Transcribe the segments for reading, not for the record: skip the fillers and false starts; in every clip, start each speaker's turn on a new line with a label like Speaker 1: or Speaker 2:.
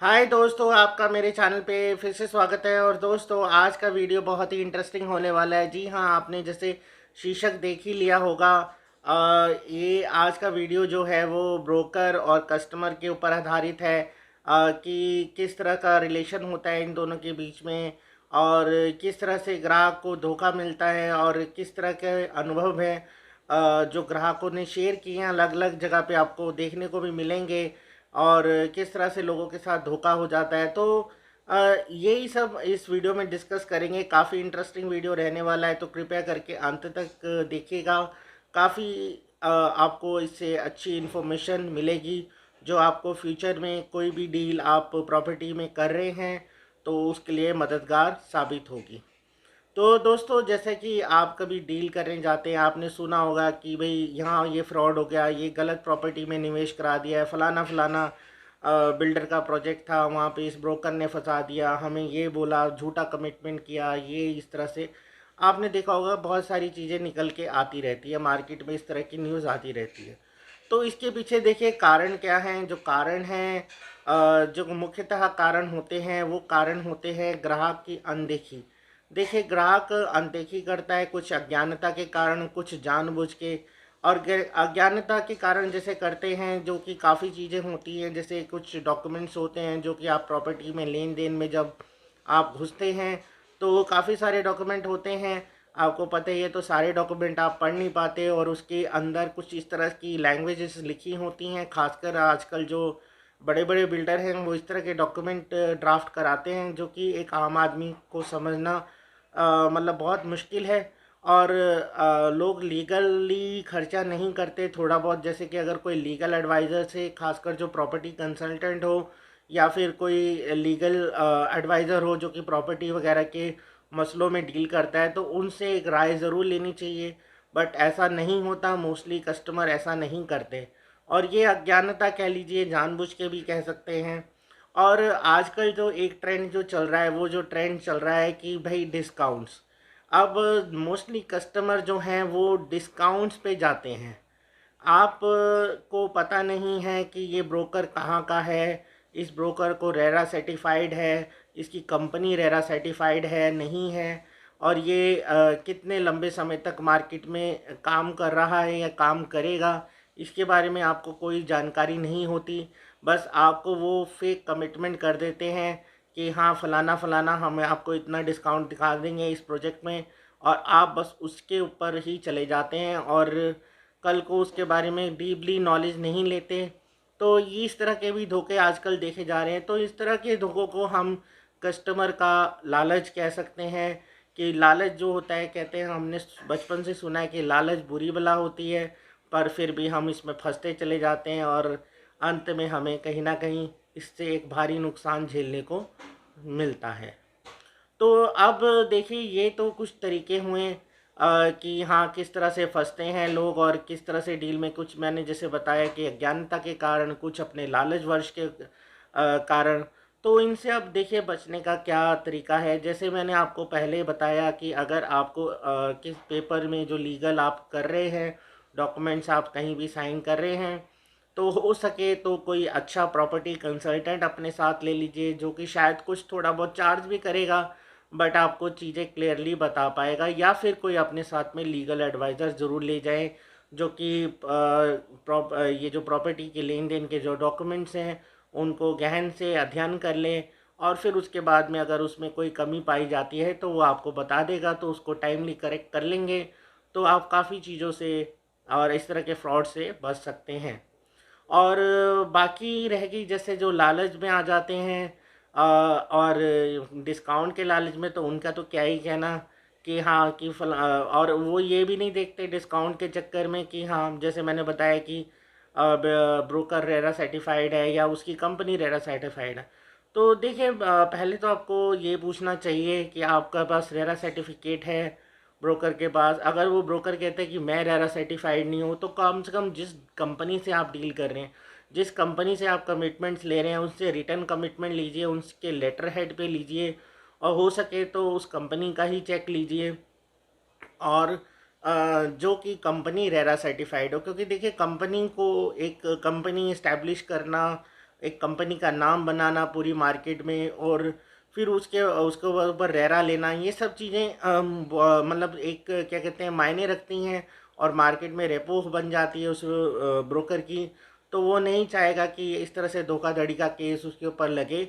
Speaker 1: हाय दोस्तों, आपका मेरे चैनल पे फिर से स्वागत है। और दोस्तों, आज का वीडियो बहुत ही इंटरेस्टिंग होने वाला है। जी हाँ, आपने जैसे शीर्षक देख ही लिया होगा। ये आज का वीडियो जो है वो ब्रोकर और कस्टमर के ऊपर आधारित है, कि किस तरह का रिलेशन होता है इन दोनों के बीच में, और किस तरह से ग्राहक को धोखा मिलता है, और किस तरह के अनुभव हैं जो ग्राहकों ने शेयर किए हैं अलग अलग जगह पे आपको देखने को भी मिलेंगे, और किस तरह से लोगों के साथ धोखा हो जाता है। तो यही सब इस वीडियो में डिस्कस करेंगे। काफ़ी इंटरेस्टिंग वीडियो रहने वाला है, तो कृपया करके अंत तक देखिएगा। काफ़ी आपको इससे अच्छी इन्फॉर्मेशन मिलेगी, जो आपको फ्यूचर में कोई भी डील आप प्रॉपर्टी में कर रहे हैं तो उसके लिए मददगार साबित होगी। तो दोस्तों, जैसे कि आप कभी डील करने जाते हैं, आपने सुना होगा कि भाई यहाँ ये फ्रॉड हो गया, ये गलत प्रॉपर्टी में निवेश करा दिया है, फलाना फलाना बिल्डर का प्रोजेक्ट था, वहाँ पे इस ब्रोकर ने फंसा दिया, हमें ये बोला, झूठा कमिटमेंट किया, ये इस तरह से आपने देखा होगा। बहुत सारी चीज़ें निकल के आती रहती है मार्केट में, इस तरह की न्यूज़ आती रहती है। तो इसके पीछे देखिए कारण क्या हैं। जो कारण हैं, जो मुख्यतः कारण होते हैं, वो कारण होते हैं ग्राहक की अनदेखी। देखिए, ग्राहक अनदेखी करता है कुछ अज्ञानता के कारण, कुछ जानबूझ के। और अज्ञानता के कारण जैसे करते हैं, जो कि काफ़ी चीज़ें होती हैं, जैसे कुछ डॉक्यूमेंट्स होते हैं जो कि आप प्रॉपर्टी में लेन देन में जब आप घुसते हैं तो काफ़ी सारे डॉक्यूमेंट होते हैं। आपको पता ही है, तो सारे डॉक्यूमेंट आप पढ़ नहीं पाते, और उसके अंदर कुछ इस तरह की लैंग्वेजेस लिखी होती हैं। खासकर आजकल जो बड़े बड़े बिल्डर हैं वो इस तरह के डॉक्यूमेंट ड्राफ्ट कराते हैं, जो कि एक आम आदमी को समझना मतलब बहुत मुश्किल है। और लोग लीगली खर्चा नहीं करते थोड़ा बहुत। जैसे कि अगर कोई लीगल एडवाइज़र से, खासकर जो प्रॉपर्टी कंसल्टेंट हो, या फिर कोई लीगल एडवाइज़र हो जो कि प्रॉपर्टी वगैरह के मसलों में डील करता है, तो उनसे एक राय ज़रूर लेनी चाहिए। बट ऐसा नहीं होता, मोस्टली कस्टमर ऐसा नहीं करते। और ये अज्ञानता कह लीजिए, जानबूझ के भी कह सकते हैं। और आजकल जो एक ट्रेंड जो चल रहा है, वो जो ट्रेंड चल रहा है कि भाई डिस्काउंट्स। अब मोस्टली कस्टमर जो हैं वो डिस्काउंट्स पे जाते हैं। आप को पता नहीं है कि ये ब्रोकर कहाँ का है, इस ब्रोकर को रेरा सर्टिफाइड है, इसकी कंपनी रेरा सर्टिफाइड है नहीं है, और ये कितने लंबे समय तक मार्केट में काम कर रहा है या काम करेगा, इसके बारे में आपको कोई जानकारी नहीं होती। बस आपको वो फेक कमिटमेंट कर देते हैं कि हाँ फलाना फलाना हमें आपको इतना डिस्काउंट दिखा देंगे इस प्रोजेक्ट में, और आप बस उसके ऊपर ही चले जाते हैं, और कल को उसके बारे में डीपली नॉलेज नहीं लेते। तो ये इस तरह के भी धोखे आजकल देखे जा रहे हैं। तो इस तरह के धोखों को हम कस्टमर का लालच कह सकते हैं। कि लालच जो होता है, कहते हैं, हमने बचपन से सुना है कि लालच बुरी बला होती है, पर फिर भी हम इसमें फंसते चले जाते हैं, और अंत में हमें कहीं ना कहीं इससे एक भारी नुकसान झेलने को मिलता है। तो अब देखिए, ये तो कुछ तरीके हुए कि हाँ किस तरह से फंसते हैं लोग, और किस तरह से डील में, कुछ मैंने जैसे बताया कि अज्ञानता के कारण, कुछ अपने लालचवश के कारण। तो इनसे अब देखिए बचने का क्या तरीका है। जैसे मैंने आपको पहले बताया कि अगर आपको किस पेपर में जो लीगल आप कर रहे हैं, डॉक्यूमेंट्स आप कहीं भी साइन कर रहे हैं, तो हो सके तो कोई अच्छा प्रॉपर्टी कंसल्टेंट अपने साथ ले लीजिए, जो कि शायद कुछ थोड़ा बहुत चार्ज भी करेगा, बट आपको चीज़ें क्लियरली बता पाएगा। या फिर कोई अपने साथ में लीगल एडवाइज़र ज़रूर ले जाए, जो कि ये जो प्रॉपर्टी के लेन देन के जो डॉक्यूमेंट्स हैं उनको गहन से अध्ययन कर ले, और फिर उसके बाद में अगर उसमें कोई कमी पाई जाती है तो वो आपको बता देगा, तो उसको टाइमली करेक्ट कर लेंगे। तो आप काफ़ी चीज़ों से और इस तरह के फ्रॉड से बच सकते हैं। और बाकी रह गई जैसे जो लालच में आ जाते हैं, और डिस्काउंट के लालच में, तो उनका तो क्या ही कहना। कि हाँ कि और वो ये भी नहीं देखते डिस्काउंट के चक्कर में कि हाँ, जैसे मैंने बताया कि ब्रोकर रेरा सर्टिफाइड है या उसकी कंपनी रेरा सर्टिफाइड है। तो देखिए, पहले तो आपको ये पूछना चाहिए कि आपका पास रेरा सर्टिफिकेट है ब्रोकर के पास। अगर वो ब्रोकर कहते हैं कि मैं रेरा सर्टिफाइड नहीं हूँ, तो कम से कम जिस कंपनी से आप डील कर रहे हैं, जिस कंपनी से आप कमिटमेंट्स ले रहे हैं, उससे रिटर्न कमिटमेंट लीजिए, उसके लेटर हेड पे लीजिए, और हो सके तो उस कंपनी का ही चेक लीजिए। और जो कि कंपनी रेरा सर्टिफाइड हो, क्योंकि देखिए कंपनी को एक कंपनी इस्टेब्लिश करना एक कंपनी का नाम बनाना पूरी मार्केट में, और फिर उसके उसके ऊपर रेरा लेना, ये सब चीज़ें मतलब एक क्या कहते हैं मायने रखती हैं, और मार्केट में रेपो बन जाती है उस ब्रोकर की। तो वो नहीं चाहेगा कि इस तरह से धोखाधड़ी का केस उसके ऊपर लगे।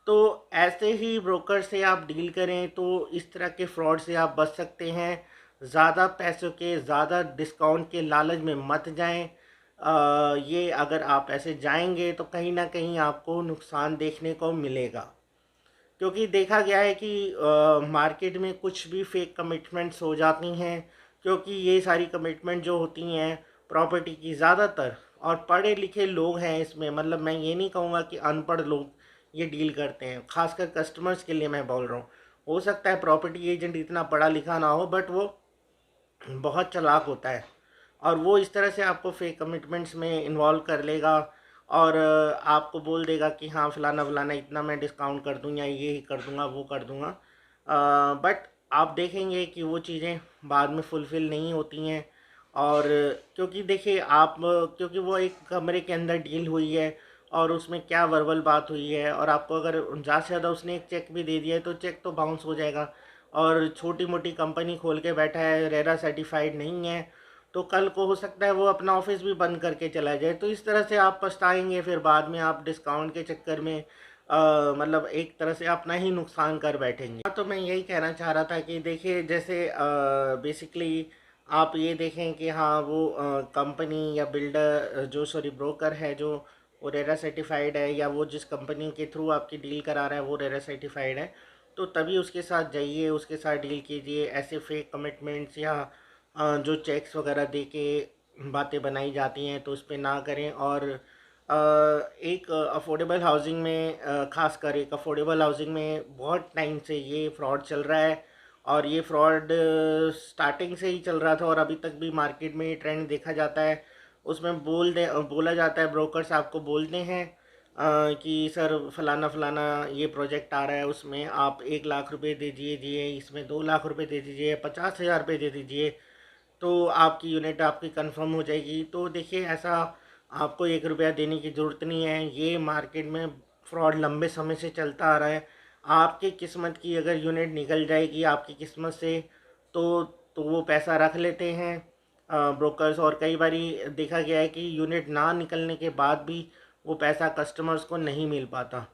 Speaker 1: तो ऐसे ही ब्रोकर से आप डील करें तो इस तरह के फ्रॉड से आप बच सकते हैं। ज़्यादा पैसों के, ज़्यादा डिस्काउंट के लालच में मत जाएं। ये अगर आप ऐसे जाएंगे तो कहीं ना कहीं आपको नुकसान देखने को मिलेगा, क्योंकि देखा गया है कि मार्केट में कुछ भी फेक कमिटमेंट्स हो जाती हैं। क्योंकि ये सारी कमिटमेंट जो होती हैं प्रॉपर्टी की, ज़्यादातर और पढ़े लिखे लोग हैं इसमें, मतलब मैं ये नहीं कहूँगा कि अनपढ़ लोग ये डील करते हैं, खासकर कस्टमर्स के लिए मैं बोल रहा हूँ। हो सकता है प्रॉपर्टी एजेंट इतना पढ़ा लिखा ना हो, बट वो बहुत चालाक होता है, और वो इस तरह से आपको फेक कमिटमेंट्स में इन्वॉल्व कर लेगा, और आपको बोल देगा कि हाँ फलाना फलाना इतना मैं डिस्काउंट कर दूँ, या ये ही कर दूँगा, वो कर दूँगा। बट आप देखेंगे कि वो चीज़ें बाद में फुलफ़िल नहीं होती हैं। और क्योंकि देखिए आप, क्योंकि वो एक कमरे के अंदर डील हुई है, और उसमें क्या वर्बल बात हुई है, और आपको अगर ज़्यादा से ज़्यादा उसने एक चेक भी दे दिया है तो चेक तो बाउंस हो जाएगा। और छोटी मोटी कंपनी खोल के बैठा है, रेरा सर्टिफाइड नहीं है, तो कल को हो सकता है वो अपना ऑफिस भी बंद करके चला जाए। तो इस तरह से आप पछताएंगे, फिर बाद में आप डिस्काउंट के चक्कर में मतलब एक तरह से अपना ही नुकसान कर बैठेंगे। हाँ, तो मैं यही कहना चाह रहा था कि देखिए जैसे बेसिकली आप ये देखें कि हाँ वो कंपनी या बिल्डर जो, सॉरी ब्रोकर है जो, वो रेरा सर्टिफाइड है, या वो जिस कंपनी के थ्रू आपकी डील करा रहा है वो रेरा सर्टिफाइड है, तो तभी उसके साथ जाइए, उसके साथ डील कीजिए। ऐसे फेक कमिटमेंट्स या जो चेक्स वगैरह दे के बातें बनाई जाती हैं तो उस पर ना करें। और एक अफोर्डेबल हाउसिंग में खासकर एक अफोर्डेबल हाउसिंग में बहुत टाइम से ये फ्रॉड चल रहा है, और ये फ्रॉड स्टार्टिंग से ही चल रहा था, और अभी तक भी मार्केट में ये ट्रेंड देखा जाता है। उसमें बोला जाता है, ब्रोकर्स आपको बोलते हैं कि सर फलाना फलाना ये प्रोजेक्ट आ रहा है, उसमें आप 1 लाख रुपए दे दीजिए, इसमें 2 लाख रुपए दे दीजिए, 50,000 रुपये दे दीजिए, तो आपकी यूनिट आपकी कंफर्म हो जाएगी। तो देखिए ऐसा आपको 1 रुपया देने की ज़रूरत नहीं है। ये मार्केट में फ्रॉड लंबे समय से चलता आ रहा है। आपकी किस्मत की अगर यूनिट निकल जाएगी आपकी किस्मत से, तो वो पैसा रख लेते हैं ब्रोकर्स। और कई बारी देखा गया है कि यूनिट ना निकलने के बाद भी वो पैसा कस्टमर्स को नहीं मिल पाता।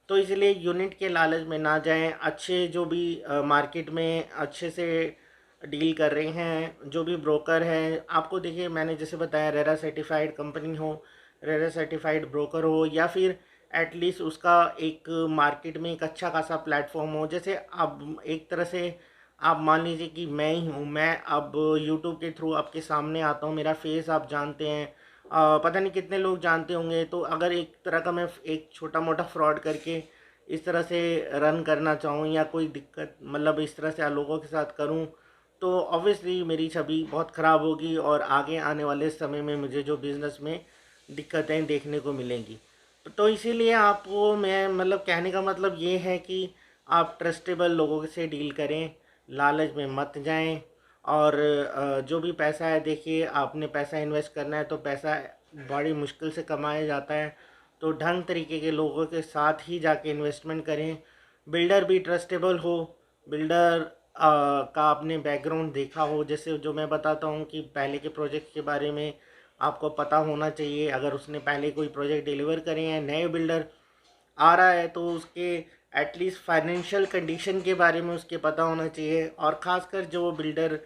Speaker 1: तो इसलिए यूनिट के लालच में ना जाएं। अच्छे जो भी मार्केट में अच्छे से डील कर रहे हैं जो भी ब्रोकर हैं, आपको देखिए मैंने जैसे बताया रेरा सर्टिफाइड कंपनी हो, रेरा सर्टिफाइड ब्रोकर हो, या फिर एटलीस्ट उसका एक मार्केट में एक अच्छा खासा प्लेटफॉर्म हो। जैसे अब एक तरह से आप मान लीजिए कि मैं ही हूँ, मैं अब यूट्यूब के थ्रू आपके सामने आता हूँ, मेरा फेस आप जानते हैं, पता नहीं कितने लोग जानते होंगे। तो अगर एक तरह का मैं एक छोटा मोटा फ्रॉड करके इस तरह से रन करना चाहूँ, या कोई दिक्कत मतलब इस तरह से लोगों के साथ करूँ, तो ऑब्वियसली मेरी छवि बहुत ख़राब होगी, और आगे आने वाले समय में मुझे जो बिज़नेस में दिक्कतें देखने को मिलेंगी। तो इसीलिए आपको मैं मतलब कहने का मतलब ये है कि आप ट्रस्टेबल लोगों से डील करें, लालच में मत जाएं। और जो भी पैसा है, देखिए आपने पैसा इन्वेस्ट करना है तो पैसा बड़ी मुश्किल से कमाया जाता है, तो ढंग तरीके के लोगों के साथ ही जाके इन्वेस्टमेंट करें। बिल्डर भी ट्रस्टेबल हो, बिल्डर का आपने बैकग्राउंड देखा हो, जैसे जो मैं बताता हूँ कि पहले के प्रोजेक्ट के बारे में आपको पता होना चाहिए। अगर उसने पहले कोई प्रोजेक्ट डिलीवर करे हैं, नए बिल्डर आ रहा है, तो उसके एटलीस्ट फाइनेंशियल कंडीशन के बारे में उसके पता होना चाहिए। और ख़ासकर जो बिल्डर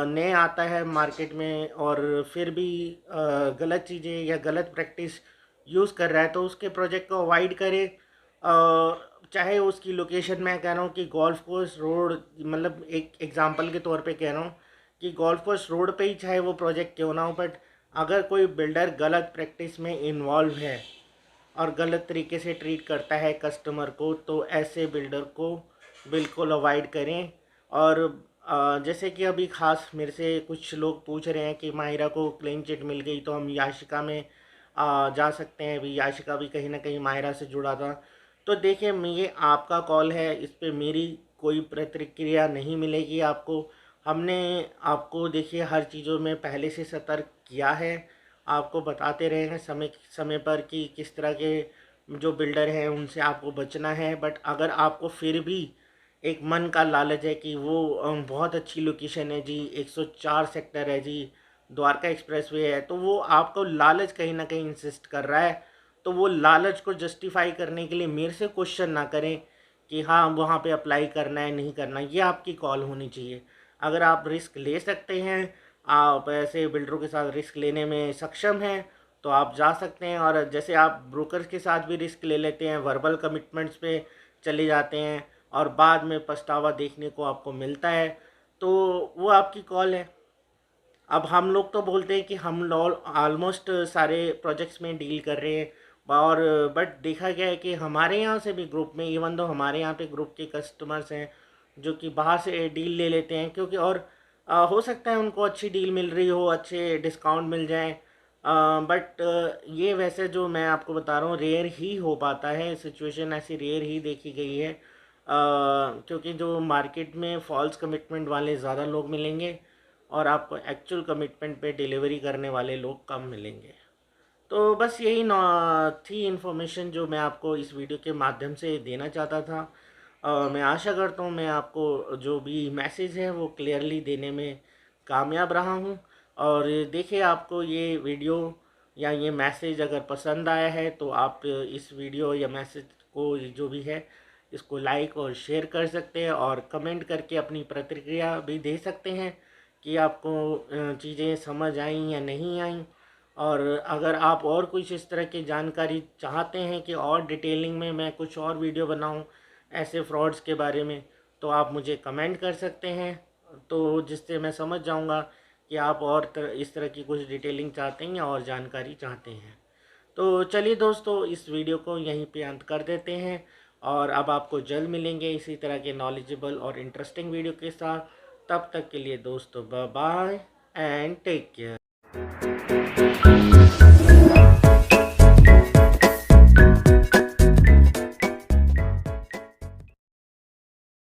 Speaker 1: नए आता है मार्केट में और फिर भी गलत चीज़ें या गलत प्रैक्टिस यूज़ कर रहा है, तो उसके प्रोजेक्ट को अवॉइड करे। चाहे उसकी लोकेशन, मैं कह रहा हूँ कि गोल्फ कोर्स रोड, मतलब एक एग्जांपल के तौर पे कह रहा हूँ कि गोल्फ कोर्स रोड पे ही चाहे वो प्रोजेक्ट क्यों ना हो, बट अगर कोई बिल्डर गलत प्रैक्टिस में इन्वॉल्व है और गलत तरीके से ट्रीट करता है कस्टमर को, तो ऐसे बिल्डर को बिल्कुल अवॉइड करें। और जैसे कि अभी ख़ास मेरे से कुछ लोग पूछ रहे हैं कि माहिरा को क्लीन चिट मिल गई तो हम याशिका में जा सकते हैं। अभी याशिका भी कहीं ना कहीं माहिरा से जुड़ा था। तो देखिए ये आपका कॉल है, इस पर मेरी कोई प्रतिक्रिया नहीं मिलेगी आपको। हमने आपको देखिए हर चीज़ों में पहले से सतर्क किया है, आपको बताते रहे हैं समय समय पर कि किस तरह के जो बिल्डर हैं उनसे आपको बचना है। बट अगर आपको फिर भी एक मन का लालच है कि वो बहुत अच्छी लोकेशन है जी, 104 सेक्टर है जी, द्वारका एक्सप्रेसवे है, तो वो आपको लालच कहीं ना कहीं इंसिस्ट कर रहा है। तो वो लालच को जस्टिफाई करने के लिए मेरे से क्वेश्चन ना करें कि हाँ वहाँ पे अप्लाई करना है नहीं करना, ये आपकी कॉल होनी चाहिए। अगर आप रिस्क ले सकते हैं, आप ऐसे बिल्डरों के साथ रिस्क लेने में सक्षम हैं, तो आप जा सकते हैं। और जैसे आप ब्रोकर्स के साथ भी रिस्क ले लेते हैं, वर्बल कमिटमेंट्स पे चले जाते हैं और बाद में पछतावा देखने को आपको मिलता है, तो वो आपकी कॉल है। अब हम लोग तो बोलते हैं कि हम लोग ऑलमोस्ट सारे प्रोजेक्ट्स में डील कर रहे हैं, और बट देखा गया है कि हमारे यहाँ से भी ग्रुप में, इवन दो हमारे यहाँ पे ग्रुप के कस्टमर्स हैं जो कि बाहर से डील ले लेते हैं, क्योंकि और हो सकता है उनको अच्छी डील मिल रही हो, अच्छे डिस्काउंट मिल जाए। बट ये वैसे जो मैं आपको बता रहा हूँ रेयर ही हो पाता है, सिचुएशन ऐसी रेयर ही देखी गई है। क्योंकि जो मार्केट में फॉल्स कमिटमेंट वाले ज़्यादा लोग मिलेंगे और आपको एक्चुअल कमिटमेंट पे डिलीवरी करने वाले लोग कम मिलेंगे। तो बस यही थी इन्फॉर्मेशन जो मैं आपको इस वीडियो के माध्यम से देना चाहता था। मैं आशा करता हूँ मैं आपको जो भी मैसेज है वो क्लियरली देने में कामयाब रहा हूँ। और देखिए, आपको ये वीडियो या ये मैसेज अगर पसंद आया है तो आप इस वीडियो या मैसेज को जो भी है इसको लाइक और शेयर कर सकते हैं, और कमेंट करके अपनी प्रतिक्रिया भी दे सकते हैं कि आपको चीज़ें समझ आईं या नहीं आईं। और अगर आप और कुछ इस तरह की जानकारी चाहते हैं कि और डिटेलिंग में मैं कुछ और वीडियो बनाऊं ऐसे फ्रॉड्स के बारे में, तो आप मुझे कमेंट कर सकते हैं, तो जिससे मैं समझ जाऊंगा कि आप और इस तरह की कुछ डिटेलिंग चाहते हैं या और जानकारी चाहते हैं। तो चलिए दोस्तों, इस वीडियो को यहीं पे अंत कर देते हैं, और अब आपको जल्द मिलेंगे इसी तरह के नॉलेजेबल और इंटरेस्टिंग वीडियो के साथ। तब तक के लिए दोस्तों, bye bye and take care.